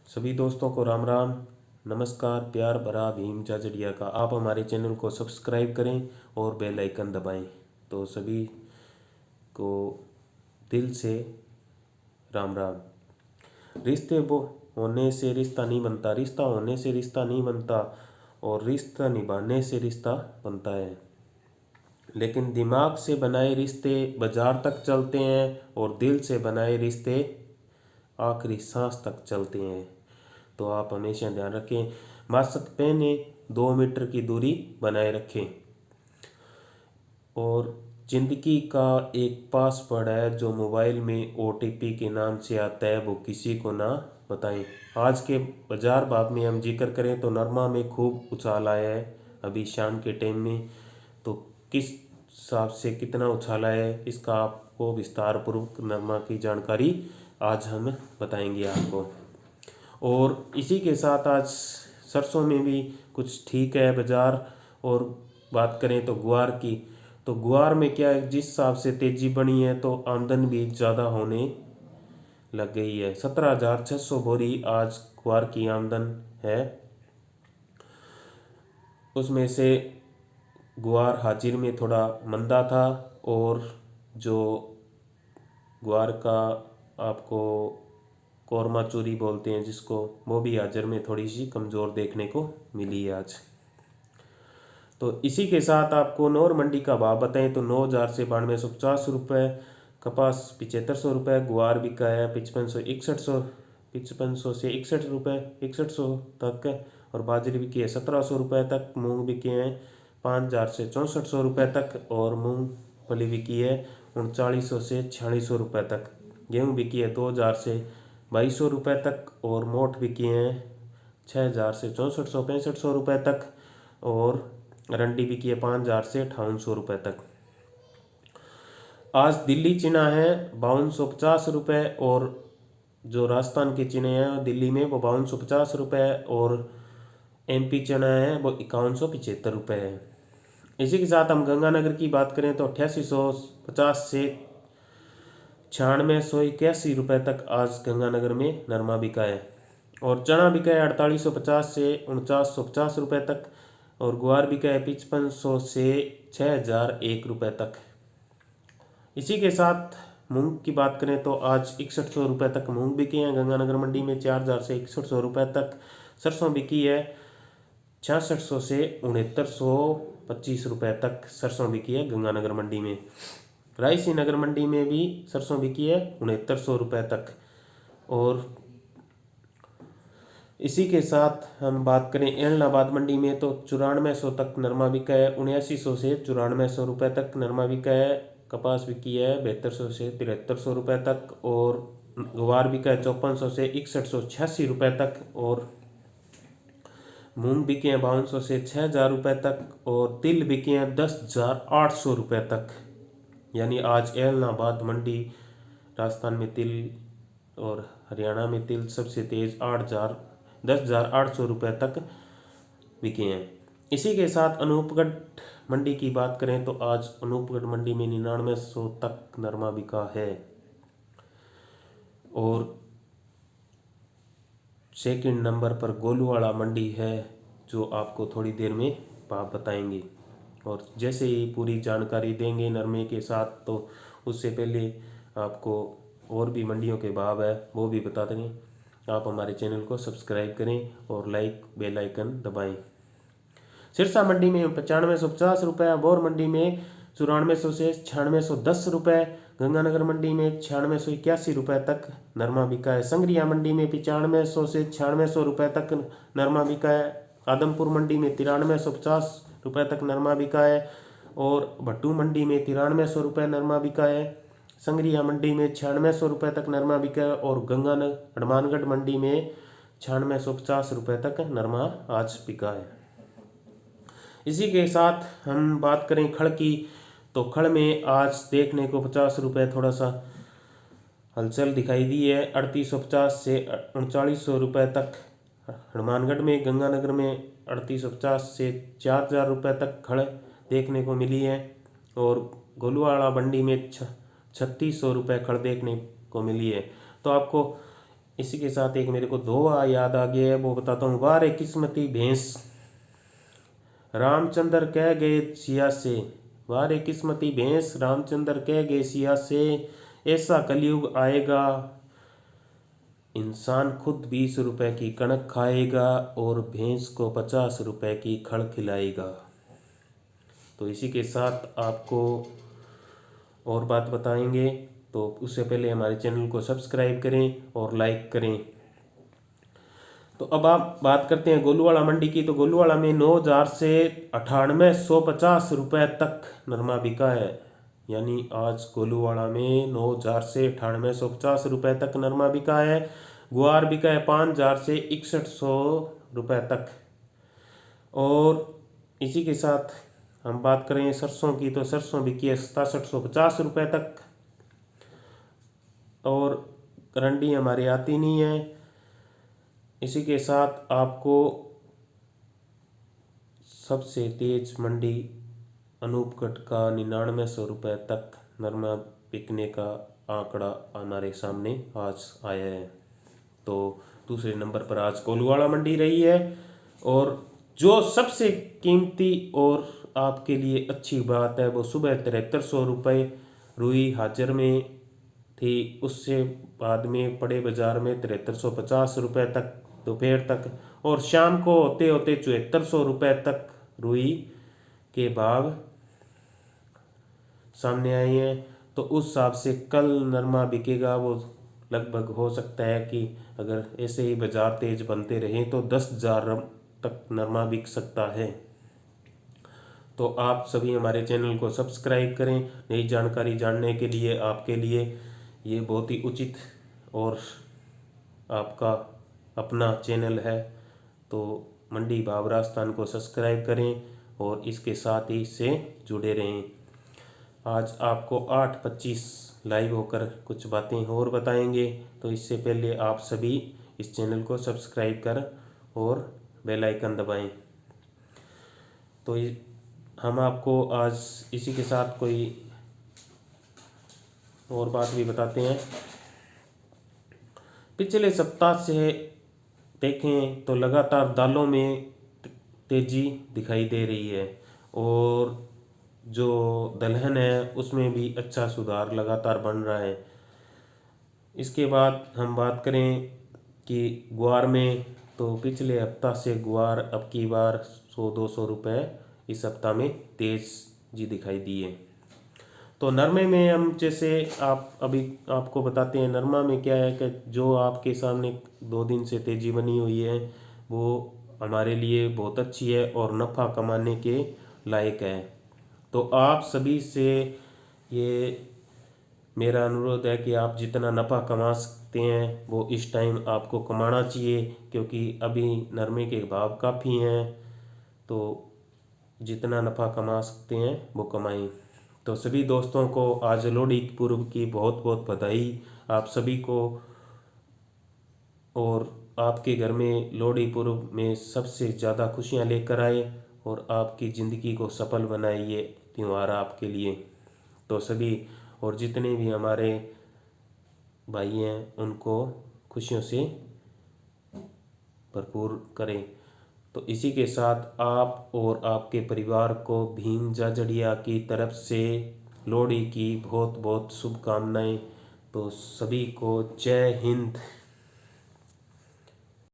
सभी दोस्तों को राम राम, नमस्कार, प्यार भरा भीम जाजड़िया का। आप हमारे चैनल को सब्सक्राइब करें और बेल आइकन दबाएं। तो सभी को दिल से राम राम। रिश्ते वो होने से रिश्ता नहीं बनता, रिश्ता होने से रिश्ता नहीं बनता, और रिश्ता निभाने से रिश्ता बनता है। लेकिन दिमाग से बनाए रिश्ते बाजार तक चलते हैं और दिल से बनाए रिश्ते आखिरी सांस तक चलते हैं। तो आप हमेशा ध्यान रखें, मास्क पहने, 2 मीटर की दूरी बनाए रखें। और जिंदगी का एक पासवर्ड है जो मोबाइल में OTP के नाम से आता है, वो किसी को ना बताएं। आज के बाजार भाव में हम जिक्र करें तो नरमा में खूब उछाल आया है अभी शाम के टाइम में। तो किस हिसाब से कितना उछाला है इसका आपको विस्तार पूर्वक नरमा की जानकारी आज हम बताएंगे आपको। और इसी के साथ आज सरसों में भी कुछ ठीक है बाज़ार। और बात करें तो ग्वार की, तो ग्वार में क्या है, जिस हिसाब से तेज़ी बनी है तो आमदन भी ज़्यादा होने लग गई है। 17,600 बोरी आज ग्वार की आमदन है। उसमें से ग्वार हाजिर में थोड़ा मंदा था, और जो ग्वार का आपको कौरमा चूरी बोलते हैं जिसको, वो भी हाजिर में थोड़ी सी कमज़ोर देखने को मिली है आज। तो इसी के साथ आपको नौर मंडी का भाव बताएं तो 9,000 से 9250 रुपये, कपास 7500 रुपये, गुआर बिका है 5500 से 61 रुपये, 6100 तक। और बाजरी बिकी है 1700 रुपये तक। मूंग बिके हैं 5000 से 6400 रुपये तक, और मूंगफली बिकी है 3900 से 4600 रुपये तक। गेहूँ बिकी है 2000 से 2200 रुपये तक, और मोठ बिकी हैं 6000 से 6400 6500 रुपये तक, और रंडी बिकी है 5000 से 5800 रुपये तक। आज दिल्ली चना है 5250 रुपये, और जो राजस्थान के चने हैं दिल्ली में वो 5250 रुपये, और MP चना है वो 5175 रुपये है। इसी के साथ हम गंगानगर की बात करें तो 8850 से 9681 रुपये तक आज गंगानगर में नरमा बिका है। और चना बिका है 4850 से 4950 रुपये तक, और ग्वार बिका है 5500 से 6001 रुपये तक। इसी के साथ मूंग की बात करें तो आज 6100 रुपये तक मूंग बिके हैं गंगानगर मंडी में, 4000 से 6100 रुपये तक। सरसों बिकी है 6600 से 6925 रुपये तक सरसों बिकी है गंगानगर मंडी में। रायसी नगर मंडी में भी सरसों बिकी है 6900 रुपये तक। और इसी के साथ हम बात करें एलनाबाद मंडी में तो 9400 तक नरमा बिका है, 7900 से 9400 रुपये तक नरमा बिका है। कपास बिकी है 7200 से 7300 रुपये तक, और ग्वार बिका है 5400 से 6186 रुपये तक, और मूंग बिके हैं 5200 से 6000 रुपये तक, और तिल बिके हैं 10,800 रुपये तक। यानी आज एलनाबाद मंडी राजस्थान में तिल और हरियाणा में तिल सबसे तेज़ 10,800 रुपये तक बिके हैं। इसी के साथ अनूपगढ़ मंडी की बात करें तो आज अनूपगढ़ मंडी में 9900 तक नरमा बिका है। और सेकंड नंबर पर गोलूवाड़ा मंडी है, जो आपको थोड़ी देर में भाव बताएंगे। और जैसे ही पूरी जानकारी देंगे नरमे के साथ, तो उससे पहले आपको और भी मंडियों के भाव है वो भी बता देंगे। आप हमारे चैनल को सब्सक्राइब करें और बेल आइकन दबाएं। सिरसा मंडी में 9550 रुपये, बोर मंडी में 9400 से 9610 रुपये, गंगानगर मंडी में 9681 रुपये तक नरमा बिका है। संग्रिया मंडी में 9500 से 9600 रुपये तक नरमा बिका है। आदमपुर मंडी में 9350 रुपये तक नरमा बिका है, और भट्टू मंडी में 9300 रुपये नरमा बिका है। संग्रिया मंडी में 9600 रुपये तक नरमा बिका है, और हनुमानगढ़ मंडी में 9650 रुपये तक नरमा आज बिका है। इसी के साथ हम बात करें खड़ की, तो खड़ में आज देखने को 50 रुपये थोड़ा सा हलचल दिखाई दी है। 3850 से 3900 रुपये तक हनुमानगढ़ में, गंगानगर में 3850 से 4000 रुपये तक खड़ देखने को मिली है, और गोलूवाड़ा मंडी में 3600 रुपये खड़ देखने को मिली है। तो आपको इसी के साथ एक मेरे को दोहा याद आ गया है, वो बताता हूँ। वारे किस्मती भैंस रामचंद्र कह गए सिया से, वारे किस्मती भैंस रामचंद्र कह गए सिया से, ऐसा कलयुग आएगा इंसान खुद 20 रुपए की कणक खाएगा और भैंस को 50 रुपए की खड़ खिलाएगा। तो इसी के साथ आपको और बात बताएंगे, तो उससे पहले हमारे चैनल को सब्सक्राइब करें और लाइक करें। तो अब आप बात करते हैं गोलूवाड़ा मंडी की। तो गोलूवाड़ा में 9,000 से 9850 रुपये तक नरमा बिका है। यानी आज गोलूवाड़ा में 9,000 से 9850 रुपये तक नरमा बिका है। गुआर बिका है 5,000 से 6100 रुपये तक। और इसी के साथ हम बात करें सरसों की, तो सरसों बिकी है 6750 रुपये तक। और करंडी हमारे आती नहीं है। इसी के साथ आपको सबसे तेज मंडी अनूपगढ़ का 9900 रुपये तक नरमा बिकने का आंकड़ा हमारे सामने आज आया है। तो दूसरे नंबर पर आज गोलूवाड़ा मंडी रही है। और जो सबसे कीमती और आपके लिए अच्छी बात है, वो सुबह 7300 रुपये रुई हाजिर में थी, उससे बाद में बड़े बाज़ार में 7350 रुपये तक दोपहर तक, और शाम को होते होते 7400 रुपये तक रुई के भाव सामने आए हैं। तो उस हिसाब से कल नरमा बिकेगा वो लगभग हो सकता है कि अगर ऐसे ही बाज़ार तेज बनते रहें तो 10,000 तक नरमा बिक सकता है। तो आप सभी हमारे चैनल को सब्सक्राइब करें। नई जानकारी जानने के लिए आपके लिए ये बहुत ही उचित और आपका अपना चैनल है। तो मंडी भाव राजस्थान को सब्सक्राइब करें और इसके साथ ही इससे जुड़े रहें। आज आपको 8:25 लाइव होकर कुछ बातें और बताएंगे। तो इससे पहले आप सभी इस चैनल को सब्सक्राइब कर और बेल आइकन दबाएं। तो हम आपको आज इसी के साथ कोई और बात भी बताते हैं। पिछले सप्ताह से देखें तो लगातार दालों में तेज़ी दिखाई दे रही है और जो दलहन है उसमें भी अच्छा सुधार लगातार बन रहा है। इसके बाद हम बात करें कि ग्वार में, तो पिछले हफ्ता से ग्वार अब की बार 100-200 रुपये इस सप्ताह में तेज़ी दिखाई दी है। तो नरमे में हम जैसे आप अभी आपको बताते हैं, नरमा में क्या है कि जो आपके सामने 2 दिन से तेज़ी बनी हुई है वो हमारे लिए बहुत अच्छी है और नफ़ा कमाने के लायक है। तो आप सभी से ये मेरा अनुरोध है कि आप जितना नफ़ा कमा सकते हैं वो इस टाइम आपको कमाना चाहिए, क्योंकि अभी नरमे के भाव काफ़ी हैं। तो जितना नफ़ा कमा सकते हैं वो कमाएं। तो सभी दोस्तों को आज लोहड़ी पर्व की बहुत बहुत बधाई आप सभी को। और आपके घर में लोहड़ी पर्व में सबसे ज़्यादा खुशियाँ लेकर आए और आपकी ज़िंदगी को सफल बनाए ये त्यौहार आपके लिए। तो सभी और जितने भी हमारे भाई हैं उनको खुशियों से भरपूर करें। तो इसी के साथ आप और आपके परिवार को भीम जाजड़िया की तरफ से लोहड़ी की बहुत बहुत शुभकामनाएं। तो सभी को जय हिंद।